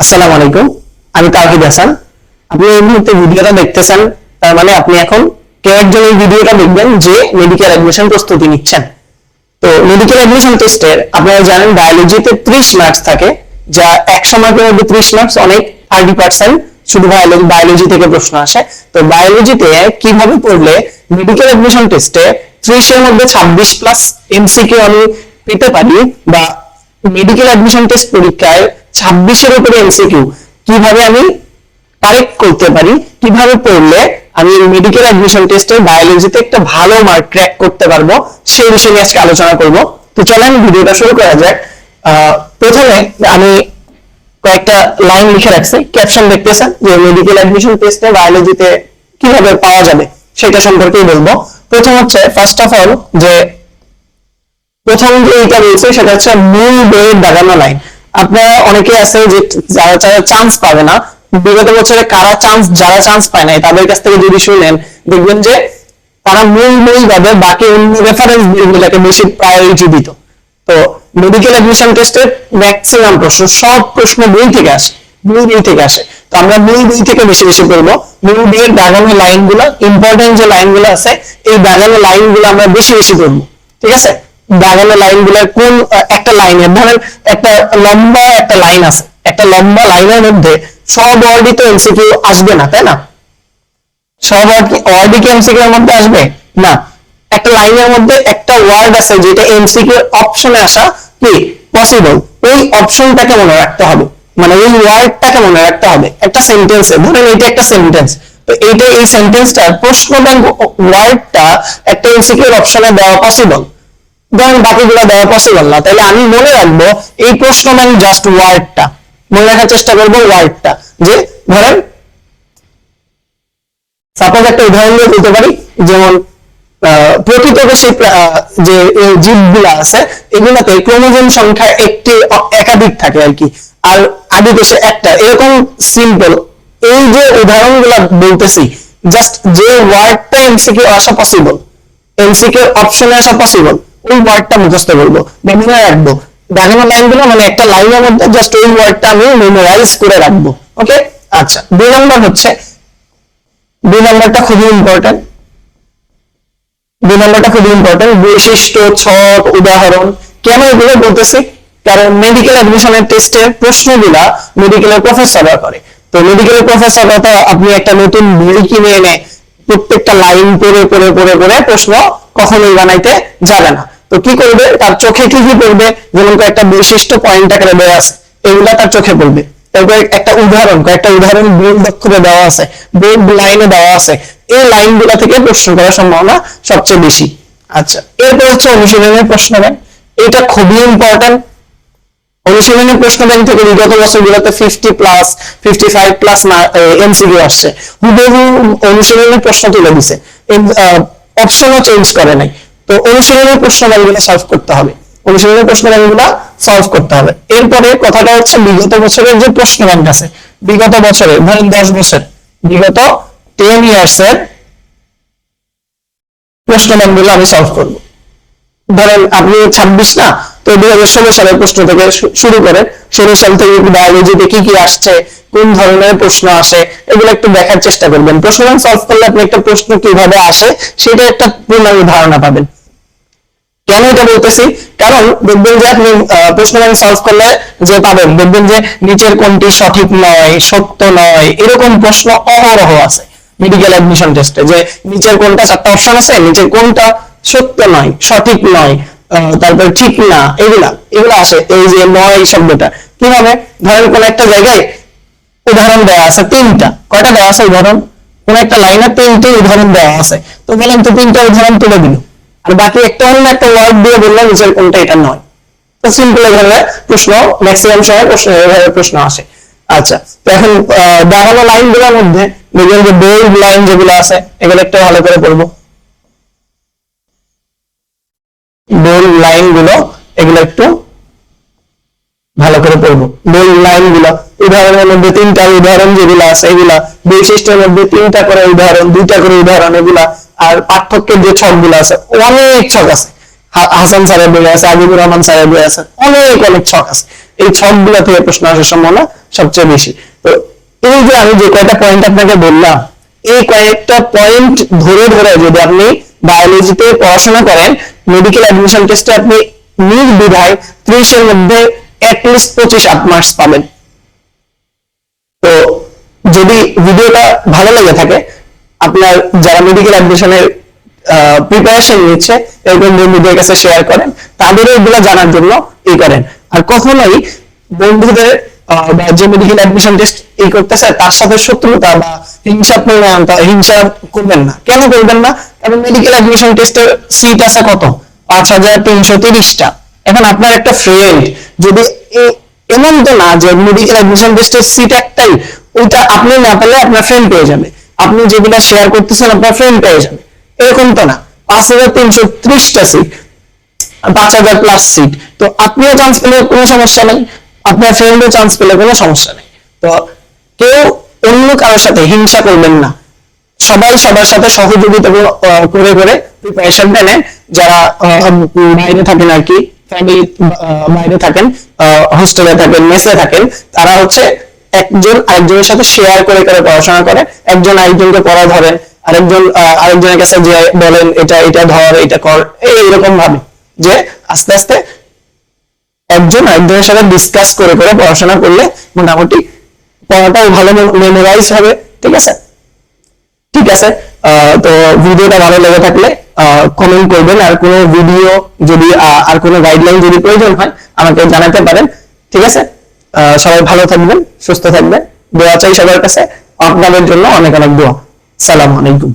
আসসালামু আলাইকুম। আমি তাওহিদ হাসান। আপনি এই মুহূর্তে ভিডিওটা দেখতেছেন, তার মানে আপনি এখন কেউ একজন এই ভিডিওটা দেখবেন যে মেডিকেল অ্যাডমিশন প্রস্তুতি নিচ্ছেন। তো মেডিকেল অ্যাডমিশন টেস্টের আপনারা জানেন বায়োলজিতে 30 মার্কস থাকে, যা 100 মার্কের মধ্যে 30 মার্কস অনেক, 30% শুধু বায়োলজি থেকে প্রশ্ন আসে। তো বায়োলজিতে কিভাবে পড়লে মেডিকেল অ্যাডমিশন টেস্টে 30 এর মধ্যে 26 প্লাস এমসিকিউ আমি পেতে পারি, বা মেডিকেল অ্যাডমিশন টেস্ট পরীক্ষায় 26 এর উপরে এমসিকিউ কিভাবে আমি কারেক্ট করতে পারি, কিভাবে পড়লে আমি মেডিকেল অ্যাডমিশন টেস্টে বায়োলজিতে একটা ভালো মার্ক ক্র্যাক করতে পারবো, সেই বিষয়ে নিয়ে আজকে আলোচনা করব। তো চলেন ভিডিওটা শুরু করা যাক। প্রথমে আমি কয়েকটা লাইন লিখে রাখছি, ক্যাপশন দেখতেছেন, যে মেডিকেল অ্যাডমিশন টেস্টে বায়োলজিতে কিভাবে পাওয়া যাবে সেটা সম্পর্কেই বলবো। প্রথম হচ্ছে ফার্স্ট অফ অল, যে প্রথম যে এইটা বলছে সেটা হচ্ছে মূল বইয়ের দাগানো লাইন। আপনারা অনেকে আছে যে যারা চান্স পাবে না, বিগত বছরে যারা চান্স পায় নাই তাদের কাছ থেকে যদি শুনেন, দেখবেন যে তারা মূল বই বাদে বাকি অন্য রেফারেন্স বইগুলোকে বেশি প্রায়োরিটি দিত। তো মেডিকেল অ্যাডমিশন টেস্টের ম্যাক্সিমাম প্রশ্ন, সব প্রশ্ন বই থেকে আসে, মূল বই থেকে আসে। তো আমরা মূল বই থেকে বেশি বেশি পড়বো। মূল বইয়ের দাগানো লাইনগুলো, ইম্পর্টেন্ট যে লাইনগুলো আছে, এই দাগানো লাইনগুলো আমরা বেশি বেশি পড়বো। ঠিক আছে, দাগানো লাইনগুলো কোন একটা লাইনের, ধরেন একটা লম্বা একটা লাইন আছে, একটা লম্বা লাইনের মধ্যে সব ওয়ার্ডই তো এমসিকিউ আসবে না, তাই না? সব ওয়ার্ডই কি এমসিকিউ এর মধ্যে আসবে না। একটা লাইনের মধ্যে একটা ওয়ার্ড আছে যেটা এমসিকিউ অপশনে আসা কি পসিবল, ওই অপশনটাকে মনে রাখতে হবে, মানে ওই ওয়ার্ডটাকে মনে রাখতে হবে একটা সেন্টেন্সে। ধরেন এটা একটা সেন্টেন্স, তো এইটা এই সেন্টেন্সটা প্রশ্ন ব্যাংক ওয়ার্ডটা একটা এমসিকিউ অপশনে দেওয়া পসিবল, ধরেন বাকিগুলো দেওয়া পসিবল না, তাহলে আমি মনে রাখবো এই প্রশ্ন ব্যাংক জাস্ট ওয়ার্ডটা মনে রাখার চেষ্টা করবো। ওয়ার্ডটা যে ধরেন সাপোজ একটা উদাহরণ দিয়ে বলতে পারি, যেমন প্রকৃতবেশী যে জীবগুলা আছে এগুলাতে ক্রোমোজোম সংখ্যা একাধিক থাকে আর কি, আর আদিকোষে একটা, এরকম সিম্পল। এই যে উদাহরণগুলা বলতেছি, জাস্ট যে ওয়ার্ডটা এমসিকিউ আসা পসিবল, এমসিকিউ অপশনে আসা পসিবল, ওই ওয়ার্ডটা মুখস্থ করবো, মনে রাখবো। দাগানো লাইনগুলো মানে একটা লাইনের মধ্যে জাস্ট ওই ওয়ার্ডটা আমি মেমোরাইজ করে রাখবো। ওকে, আচ্ছা। 2 নম্বর হচ্ছে, 2 নম্বরটা খুবই ইম্পর্টেন্ট। 2 নম্বরটা খুবই ইম্পর্টেন্ট, বৈশিষ্ট্য, ছক, উদাহরণ। কেন এগুলো বলতেছি? কারণ মেডিকেল অ্যাডমিশনের টেস্টের প্রশ্নগুলা মেডিকেলের প্রফেসররা করে। তো মেডিকেলের প্রফেসররা তো আপনি একটা নতুন বই কিনে এনে প্রত্যেকটা লাইন পড়ে পড়ে পড়ে পড়ে প্রশ্ন কখনোই বানাইতে যাবে না। তো কি করবে, তার চোখে কি কি পড়বে, যেমন কয়েকটা বৈশিষ্ট্য পয়েন্ট আকারে দেওয়া আছে, এগুলা তার চোখে পড়বে। তারপরে কয়েকটা উদাহরণ বোল্ড অক্ষরে দেওয়া আছে, বোল্ড লাইনে দেওয়া আছে, এই লাইনগুলো থেকে প্রশ্ন করার সম্ভাবনা সবচেয়ে বেশি। আচ্ছা, এরপর হচ্ছে অনুশীলনের প্রশ্ন ব্যাংক। এটা খুবই ইম্পর্টেন্ট। অনুশীলনের প্রশ্ন ব্যাংক থেকে বিগত বছরগুলোতে 50 প্লাস 55 প্লাস এমসিকিউ আসছে, হুবহু অনুশীলনের প্রশ্ন তুলে দিছে, অপশনও চেঞ্জ করে নাই। তো অনুশীলনের প্রশ্ন ব্যাংকগুলো সলভ করতে হবে, অনুশীলনের প্রশ্ন ব্যাংকগুলো সলভ করতে হবে। এরপরে কথাটা হচ্ছে বিগত বছরের যে প্রশ্ন ব্যাংক আছে, বিগত বছরে ধরেন 10 বছর, বিগত 10 ইয়ার্স এর প্রশ্ন ব্যাংকগুলো আমি সলভ করব। ধরেন আপনি 26 না, তো 2016 সালের প্রশ্ন থেকে শুরু করে 16 সাল থেকে বায়োলজিতে কি কি আসছে, কোন ধরনের প্রশ্ন আসে, এগুলো একটু দেখার চেষ্টা করবেন। প্রশ্ন ব্যাংক সলভ করলে আপনি একটা প্রশ্ন কিভাবে আসে সেটা একটা পূর্ণাঙ্গ ধারণা পাবেন। কেন এটা বলতেছি? কারণ দেখবেন যে আপনি প্রশ্ন ব্যাংক সলভ করলে যে পাবেন, দেখবেন যে নিচের কোনটি সঠিক নয়, সত্য নয়, এরকম প্রশ্ন অহরহ আছে মেডিকেল অ্যাডমিশন টেস্টে, যে নিচের কোনটা 4টা অপশন আছে, নিচের কোনটা সত্য নয়, সঠিক নয়, তারপরে ঠিক না, এগুলা আসে। এই যে নয় শব্দটা কিভাবে, ধরেন কোন একটা জায়গায় উদাহরণ দেওয়া আছে 3টা, কয়টা দেওয়া আছে উদাহরণ, কোন একটা লাইনে 3টি উদাহরণ দেওয়া আছে, তো বলেন তো 3টা উদাহরণ তুলে দিল, আর বাকি একটা অন্য একটা ওয়ার্ড দিয়ে বললাম নিচের কোনটা এটা নয়। তো সিম্পল এভাবে প্রশ্ন ম্যাক্সিমাম সময় প্রশ্ন আসে। আচ্ছা, তো এখন দাগানো লাইনগুলোর মধ্যে দেখবেন যে বোল্ড লাইন যেগুলো আছে, এগুলো একটু ভালো করে পড়বো। বোল্ড লাইন গুলো এগুলো একটু ভালো করে পড়বো। বোল্ড লাইন গুলো, উদাহরণের মধ্যে 3টা উদাহরণ যেগুলো আছে এগুলা, বৈশিষ্ট্যের মধ্যে 3টা করে উদাহরণ, 2টা করে উদাহরণ, এগুলা। আর পার্থক্যের যে ছক গুলো আছে, অনেক ছক আছে, হাসান স্যারের বই আছে, আজিবুর রহমান স্যারের বই আছে, অনেক ছক আছে। এই ছকগুলো থেকে প্রশ্ন আসার সম্ভাবনা সবচেয়ে বেশি। তো এই যে আমি যে কয়েকটা পয়েন্ট আপনাকে বললাম, এই কয়েকটা পয়েন্ট ধরে ধরে যদি আপনি বায়োলজিতে পড়াশোনা করেন, মেডিকেল অ্যাডমিশন টেস্টে আপনি নির্দ্বিধায় 30 এর মধ্যে অ্যাটলিস্ট 25 মার্কস পাবেন। তো যদি ভিডিওটা ভালো লেগে থাকে, আপনার যারা মেডিকেল অ্যাডমিশনের প্রিপারেশন নিচ্ছে এরকম বন্ধুদের কাছে শেয়ার করেন, তাদেরও এগুলো জানার জন্য এই করেন। আর কখনোই বন্ধুদের যে মেডিকেল অ্যাডমিশন টেস্ট এই করতেছে তার সাথে শত্রুতা বা হিংসা করবেন না। কেন করবেন না? কারণ মেডিকেল অ্যাডমিশন টেস্টের সিট আছে কত? 5330টা। এখন আপনার একটা ফ্রেন্ড যদি এমন তো না যে মেডিকেল অ্যাডমিশন টেস্টের সিট একটাই, ওইটা আপনি না পেলে আপনার ফ্রেন্ড পেয়ে যাবে, আপনি যেগুলা শেয়ার করতেছেন আপনার ফ্রেন্ড পেয়ে যাবে, এরকম তো না। 5330টা সিট, 5000 প্লাস সিট, তো আপনিও চান্স পেলে কোনো সমস্যা নেই, আপনার ফ্রেন্ডও চান্স পেলে কোনো সমস্যা নেই। তো কেউ অন্য কারোর সাথে হিংসা করবেন না, সবাই সবার সাথে সহযোগিতা করে করে প্রিপারেশনটা নেন। যারা বাইরে থাকেন আর কি, ফ্যামিলি বাইরে থাকেন, হোস্টেলে থাকেন, মেসে থাকেন, তারা হচ্ছে একজন আরেকজনের সাথে শেয়ার করে করে পড়াশোনা করে, একজন আরেকজনকে পড়া ধরেন, আরেকজনের কাছে যে বলেন এটা এটা ধর এটা কর, এইরকম ভাবে যে আস্তে আস্তে একজন আরেকজনের সাথে ডিসকাস করে করে পড়াশোনা করলে মোটামুটি পড়াটাও ভালো মেমোরাইজ হবে। ঠিক আছে, ঠিক আছে। তো ভিডিওটা ভালো লেগে থাকলে কমেন্ট করবেন, আর কোনো ভিডিও যদি আর কোনো গাইডলাইন যদি প্রয়োজন হয় আমাকে জানাতে পারেন। ঠিক আছে, সবাই ভালো থাকবেন, সুস্থ থাকবেন, দোয়া চাই সবার কাছে, আপনাদের জন্য অনেক অনেক দোয়া। সালাম আলাইকুম।